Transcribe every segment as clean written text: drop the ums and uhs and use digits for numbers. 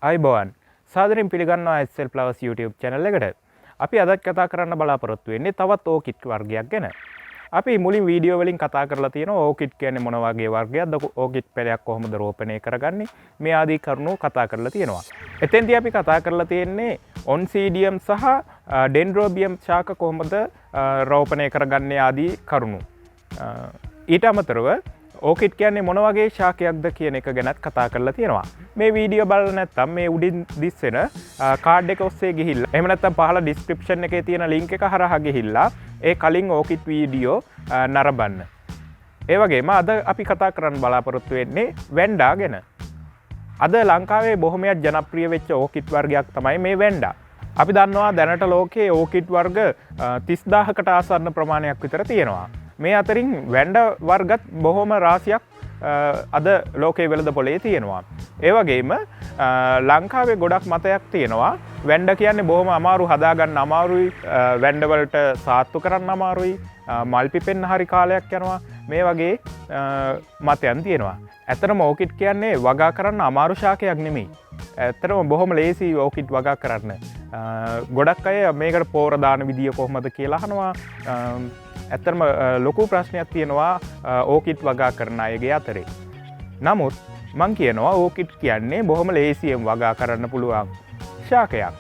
අයිබෝවන් සාදරයෙන් පිළිගන්නවා SL Flowers YouTube channel එකට. අපි අද කතා කරන්න බලාපොරොත්තු වෙන්නේ තවත් ඕකිඩ් වර්ගයක් ගැන. අපි මුලින් වීඩියෝ වලින් කතා කරලා තියෙනවා ඕකිඩ් කියන්නේ මොන වගේ වර්ගයක්ද, ඕකිඩ් පැලයක් කොහොමද රෝපණය කරගන්නේ, මේ ආදී කරුණු කතා කරලා තියෙනවා. එතෙන්දී අපි කතා කරලා තියෙන්නේ Oncidium සහ Dendrobium ශාක කොහොමද රෝපණය කරගන්නේ ආදී කරුණු. ඊට අමතරව ඕකිඩ් කියන්නේ මොන වගේ ශාකයක්ද කියන එක ගැනත් කතා කරලා තියෙනවා. මේ වීඩියෝ බලලා නැත්නම් මේ උඩින් දිස්සෙන කාඩ් එක ඔස්සේ ගිහිල්ලා එහෙම නැත්නම් පහළ ඩිස්ක්‍රිප්ෂන් එකේ තියෙන ලින්ක් එක හරහා ගිහිල්ලා ඒ කලින් ඕකිඩ් වීඩියෝ නරඹන්න. ඒ වගේම අද අපි කතා කරන්න බලාපොරොත්තු වෙන්නේ වැන්ඩා ගැන. අද ලංකාවේ බොහොමයක් ජනප්‍රිය වෙච්ච ඕකිඩ් වර්ගයක් තමයි මේ වැන්ඩා. අපි දන්නවා දැනට ලෝකයේ ඕකිඩ් වර්ග 30000කට ආසන්න ප්‍රමාණයක් විතර තියෙනවා. මේ අතරින් වැන්ඩ වර්ගත් බොහොම රාශියක් අද ලෝකයේ වෙළඳ පොලේ තියෙනවා. ඒ වගේම ලංකාවේ ගොඩක් මතයක් තියෙනවා වැන්ඩ කියන්නේ බොහොම අමාරු හදාගන්න අමාරුයි, වැන්ඩ වලට සාත්තු කරන්න අමාරුයි, මල් පිපෙන්න හරි කාලයක් යනවා, මේ වගේ මතයන් තියෙනවා. ඇත්තටම ඕකිඩ් කියන්නේ වගා කරන්න අමාරු ශාකයක් නෙමෙයි. ඇත්තටම බොහොම ලේසි ඕකිඩ් වගා කරන්න. ගොඩක් අය මේකට පෝර දාන විදිය කොහොමද කියලා අහනවා. ඇත්තටම ලොකු ප්‍රශ්නයක් තියෙනවා ඕකිඩ් වගා කරන අයගේ අතරේ. නමුත් මං කියනවා ඕකිඩ් කියන්නේ බොහොම ලේසියෙන් වගා කරන්න පුළුවන් ශාකයක්.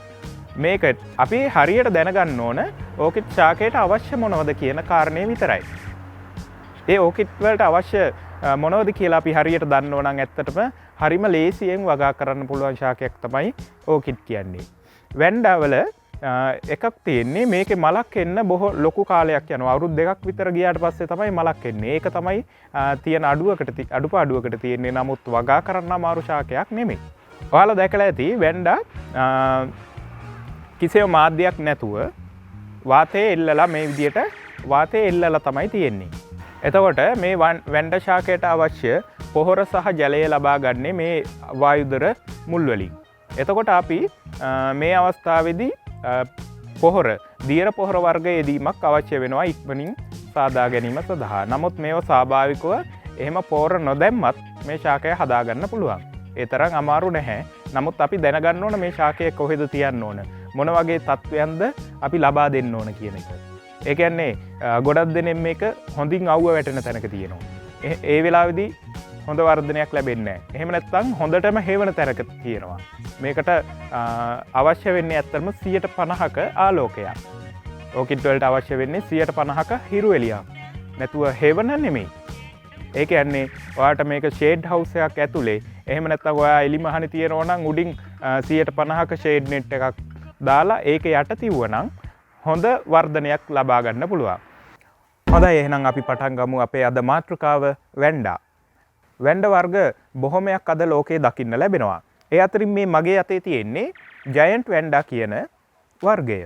මේක අපි හරියට දැනගන්න ඕන ඕකිඩ් ශාකයට අවශ්‍ය මොනවද කියන කාරණේ විතරයි. ඒ ඕකිඩ් වලට අවශ්‍ය මොනවද කියලා අපි හරියට දන්නව නම් ඇත්තටම හරිම ලේසියෙන් වගා කරන්න පුළුවන් ශාකයක් තමයි ඕකිඩ් කියන්නේ. වැන්ඩාවල එකක් තියෙන්නේ මේකේ මලක් එන්න බොහෝ ලොකු කාලයක් යනවා. අවුරුදු 2ක් විතර ගියාට පස්සේ තමයි මලක් එන්නේ. ඒක තමයි තියෙන අඩුපාඩුවකට තියෙන්නේ. නමුත් වගා කරන්න අමාරු ශාකයක් නෙමෙයි. ඔයාලා දැකලා ඇති වැන්ඩා කිසිම මාධ්‍යයක් නැතුව වාතයේ එල්ලලා මේ විදියට වාතයේ එල්ලලා තමයි තියෙන්නේ. එතකොට මේ වැන්ඩ ශාකයට අවශ්‍ය පොහොර සහ ජලය ලබා ගන්නේ මේ වායුදර මුල් වලින්. එතකොට අපි මේ අවස්ථාවේදී පොහොර දියර පොහොර වර්ග යෙදීමක් අවශ්‍ය වෙනවා ඉක්මනින් සාදා ගැනීම සඳහා. නමුත් මේව ස්වාභාවිකව එහෙම පොහොර නොදැම්මත් මේ ශාකය හදාගන්න පුළුවන්. ඒ තරම් අමාරු නැහැ. නමුත් අපි දැනගන්න ඕන මේ ශාකය කොහෙද තියන්න ඕන, මොන වගේ තත්ත්වයන්ද අපි ලබා දෙන්න ඕන කියන එක. ඒ කියන්නේ ගොඩක් දෙනෙක් මේක හොඳින් අවුව වැටෙන තැනක තියෙනවා. ඒ වෙලාවේදී හොඳ වර්ධනයක් ලැබෙන්නේ නැහැ. එහෙම නැත්නම් හොඳටම හේවන තැනක තියෙනවා. මේකට අවශ්‍ය වෙන්නේ ඇත්තටම 50%ක ආලෝකයක්. ඕකිඩ් වලට අවශ්‍ය වෙන්නේ 50%ක හිරු එළියක්. නැතුව හේවන නෙමෙයි. ඒ කියන්නේ ඔයාලට මේක ෂේඩ් හවුස් එකක් ඇතුලේ එහෙම නැත්නම් ඔයා එලි මහනේ තියනවා නම් උඩින් 50%ක ෂේඩ් net එකක් දාලා ඒක යට තියුවනම් හොඳ වර්ධනයක් ලබා ගන්න පුළුවන්. හොඳයි, එහෙනම් අපි පටන් ගමු අපේ අද මාතෘකාව වැන්ඩා. වැන්ඩ වර්ග බොහොමයක් අද ලෝකයේ දකින්න ලැබෙනවා. ඒ අතරින් මේ මගේ අතේ තියෙන්නේ ජයන්ට් වැන්ඩා කියන වර්ගය.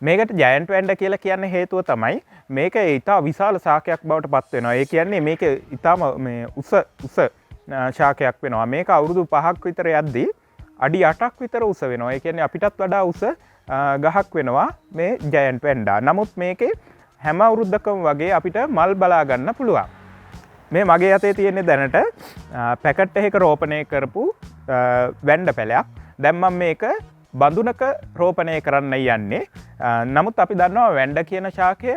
මේකට ජයන්ට් වැන්ඩා කියලා කියන්න හේතුව තමයි මේක ඉතා විශාල ශාකයක් බවට පත් වෙනවා. ඒ කියන්නේ මේක ඉතාම මේ උස ශාකයක් වෙනවා. මේක අවුරුදු 5ක් විතර යද්දී අඩි 8ක් විතර උස වෙනවා. ඒ කියන්නේ අපිටත් වඩා උස ගහක් වෙනවා මේ ජයන්ට් වැන්ඩා. නමුත් මේකේ හැම අවුරුද්දකම වගේ අපිට මල් බලා ගන්න පුළුවන්. මේ මගේ අතේ තියෙන්නේ දැනට පැකට් එකක රෝපණය කරපු වැන්ඩ පැලයක්. දැන් මම මේක බඳුනක රෝපණය කරන්න යන්නේ. නමුත් අපි දන්නවා වැන්ඩ කියන ශාකය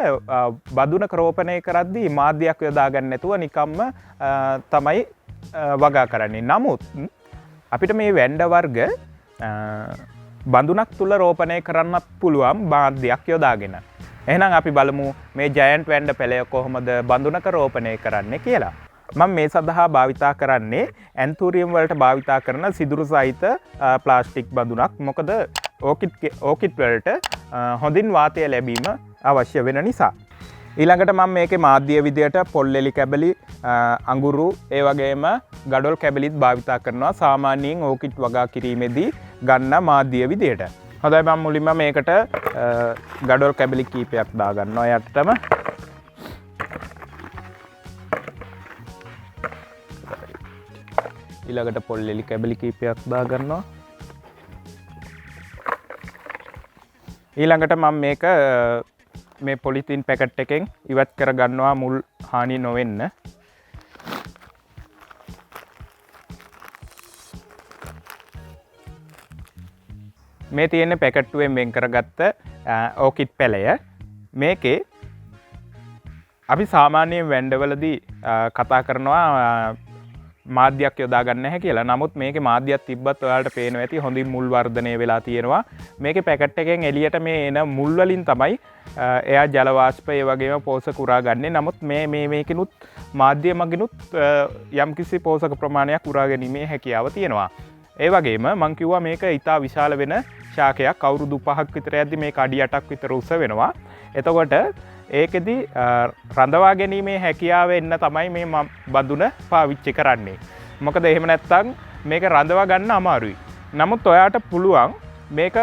බඳුනක රෝපණය කරද්දී මාධ්‍යයක් යොදා ගන්න නැතුව නිකම්ම තමයි වගා කරන්නේ. නමුත් අපිට මේ වැන්ඩ වර්ග බඳුනක් තුල රෝපණය කරන්න පුළුවන් මාධ්‍යයක් යොදාගෙන. එහෙනම් අපි බලමු මේ ජයන්ට් වැන්ඩ පැලය කොහොමද බඳුනක රෝපණය කරන්නේ කියලා. මම මේ සඳහා භාවිතා කරන්නේ ඇන්තූරියම් වලට භාවිතා කරන සිදුරු සහිත ප්ලාස්ටික් බඳුනක්. මොකද ඕකිඩ් වලට හොඳින් වාතය ලැබීම අවශ්‍ය වෙන නිසා. ඊළඟට මම මේකේ මාධ්‍ය විදියට පොල්ලෙලි කැබලි, අඟුරු, ඒ වගේම ගඩොල් කැබලිත් භාවිතා කරනවා සාමාන්‍යයෙන් ඕකිඩ් වගා කිරීමේදී ගන්න මාධ්‍ය විදියට. හොඳයි, මම මුලින්ම මේකට ගඩොල් කැබලි කීපයක් දාගන්නවා යටටම. ඊළඟට පොල්ලෙලි කැබලි කීපයක් දාගන්නවා. ඊළඟට මම මේක මේ පොලිතින් පැකට් එකෙන් ඉවත් කරගන්නවා මුල් හානි නොවෙන්න. මේ තියෙන්නේ පැකට්ටුවෙන් වෙන් කරගත්ත ඕකිඩ් පැලය. මේකේ අපි සාමාන්‍යයෙන් වැන්ඩවලදී කතා කරනවා මාධ්‍යයක් යොදා ගන්න නැහැ කියලා. නමුත් මේකේ මාධ්‍යයක් තිබ්බත් ඔයාලට පේනවා ඇති හොඳින් මුල් වර්ධනය වෙලා තියෙනවා. මේකේ පැකට් එකෙන් එළියට මේ එන මුල් වලින් තමයි එයා ජල වාෂ්ප ඒ වගේම පෝෂක උරා ගන්නෙ. නමුත් මේකිනුත් මාධ්‍ය මගිනුත් යම්කිසි පෝෂක ප්‍රමාණයක් උරා ගැනීමේ හැකියාව තියෙනවා. ඒ වගේම මං කිව්වා මේක ඉතා විශාල වෙන ශාකයක්. අවුරුදු 5ක් විතර යද්දි මේක අඩි 8ක් විතර උස වෙනවා. එතකොට ඒකෙදි රඳවා ගැනීමේ හැකියාව එන්න තමයි මේ බඳුන පාවිච්චි කරන්නේ. මොකද එහෙම නැත්තම් මේක රඳවා ගන්න අමාරුයි. නමුත් ඔයාට පුළුවන් මේක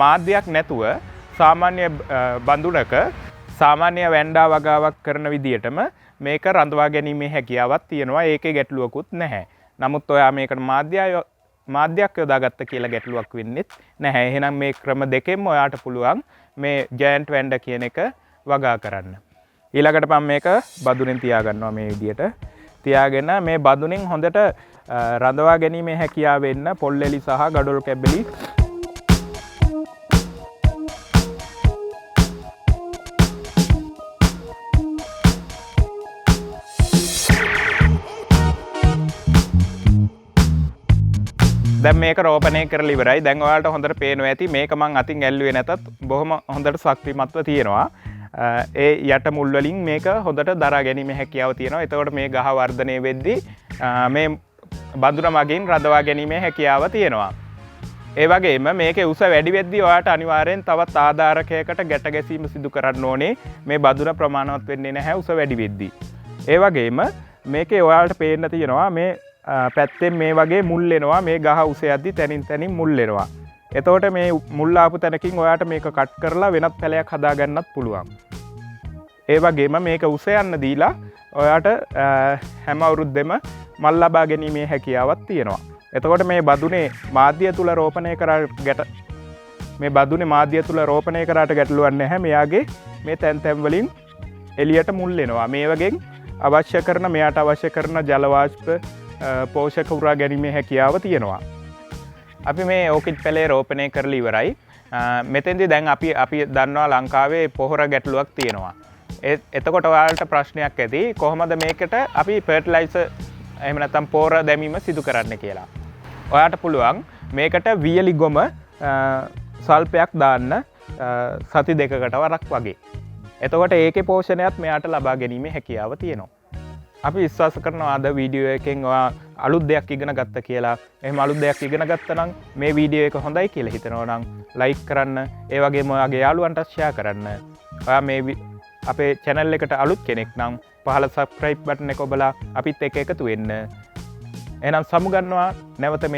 මාධ්‍යයක් නැතුව සාමාන්‍ය බඳුනක සාමාන්‍ය වැන්ඩා වගාවක් කරන විදිහටම මේක රඳවා ගැනීමේ හැකියාවක් තියෙනවා. ඒකේ ගැටලුවකුත් නැහැ. නමුත් ඔයා මේකට මාධ්‍යයක් යොදාගත්ත කියලා ගැටලුවක් වෙන්නෙත් නැහැ. එහෙනම් මේ ක්‍රම දෙකෙන්ම ඔයාට පුළුවන් මේ ජයන්ට් වැන්ඩා කියන එක වගා කරන්න. ඊළඟට මම මේක බඳුනෙන් තියාගන්නවා මේ විදිහට. තියාගෙන මේ බඳුනෙන් හොඳට රඳවා ගැනීමේ හැකියාව වෙන්න පොල්ලෙලි සහ ගඩොල් කැබලි දැන් මේක රෝපණය කරලා ඉවරයි. දැන් ඔයාලට හොඳට පේනවා ඇති මේක මං අතින් ඇල්ලුවේ නැතත් බොහොම හොඳට ශක්තිමත්ව තියෙනවා. ඒ යට මුල් වලින් මේක හොඳට දරා ගැනීමේ හැකියාව තියෙනවා. එතකොට මේ ගහ වර්ධනය වෙද්දී මේ බඳුන මගින් රඳවා ගැනීමේ හැකියාව තියෙනවා. ඒ වගේම මේකේ උස වැඩි වෙද්දී ඔයාට අනිවාර්යෙන් තවත් ආධාරකයකට ගැට ගැසීම සිදු කරන්න ඕනේ. මේ බඳුන ප්‍රමාණවත් වෙන්නේ නැහැ උස වැඩි වෙද්දී. ඒ වගේම මේකේ ඔයාලට පේන්න තියෙනවා මේ පැත්තෙන් මේ වගේ මුල් එනවා. මේ ගහ උස යද්දී තනින් මුල් එනවා. එතකොට මේ මුල් ආපු තැනකින් ඔයාට මේක කට් කරලා වෙනත් පැලයක් හදාගන්නත් පුළුවන්. ඒ වගේම මේක උස යන්න දීලා ඔයාට හැම අවුරුද්දෙම මල් ලබා ගැනීමේ හැකියාවක් තියෙනවා. එතකොට මේ බඳුනේ මාධ්‍ය තුල රෝපණය රෝපණය කරාට ගැටලුවක් නැහැ. මෙයාගේ මේ තැන් වලින් එළියට මුල් එනවා. මේ වගේ අවශ්‍ය කරන මෙයාට අවශ්‍ය කරන ජල වාෂ්ප පෝෂක උරා ගැනීමේ හැකියාව තියෙනවා. අපි මේ ඕකිඩ් පැලේ රෝපණය කරලා ඉවරයි. මෙතෙන්දී දැන් අපි දන්නවා ලංකාවේ පොහොර ගැටලුවක් තියෙනවා. එතකොට ඔයාලට ප්‍රශ්නයක් ඇති කොහොමද මේකට අපි ෆර්ටිලයිසර් එහෙම නැත්නම් පොහොර දැමීම සිදු කරන්න කියලා. ඔයාට පුළුවන් මේකට වියලි ගොම සල්පයක් දාන්න සති දෙකකට වරක් වගේ. එතකොට ඒකේ පෝෂණයත් මෙයාට ලබා ගැනීමේ හැකියාව තියෙනවා. අපි විශ්වාස කරනවා අද වීඩියෝ එකෙන් ඔයා අලුත් දෙයක් ඉගෙන ගත්ත කියලා. එහෙම අලුත් දෙයක් ඉගෙන ගත්තා නම් මේ වීඩියෝ එක හොඳයි කියලා හිතනවා නම් ලයික් කරන්න. ඒ වගේම ඔයාගේ යාළුවන්ට ෂෙයා කරන්න. ඔයා මේ අපේ channel එකට අලුත් කෙනෙක් නම් පහළ subscribe button එක ඔබලා අපිත් එක්ක එකතු වෙන්න. එහෙනම් සමුගන්නවා නැවත මේ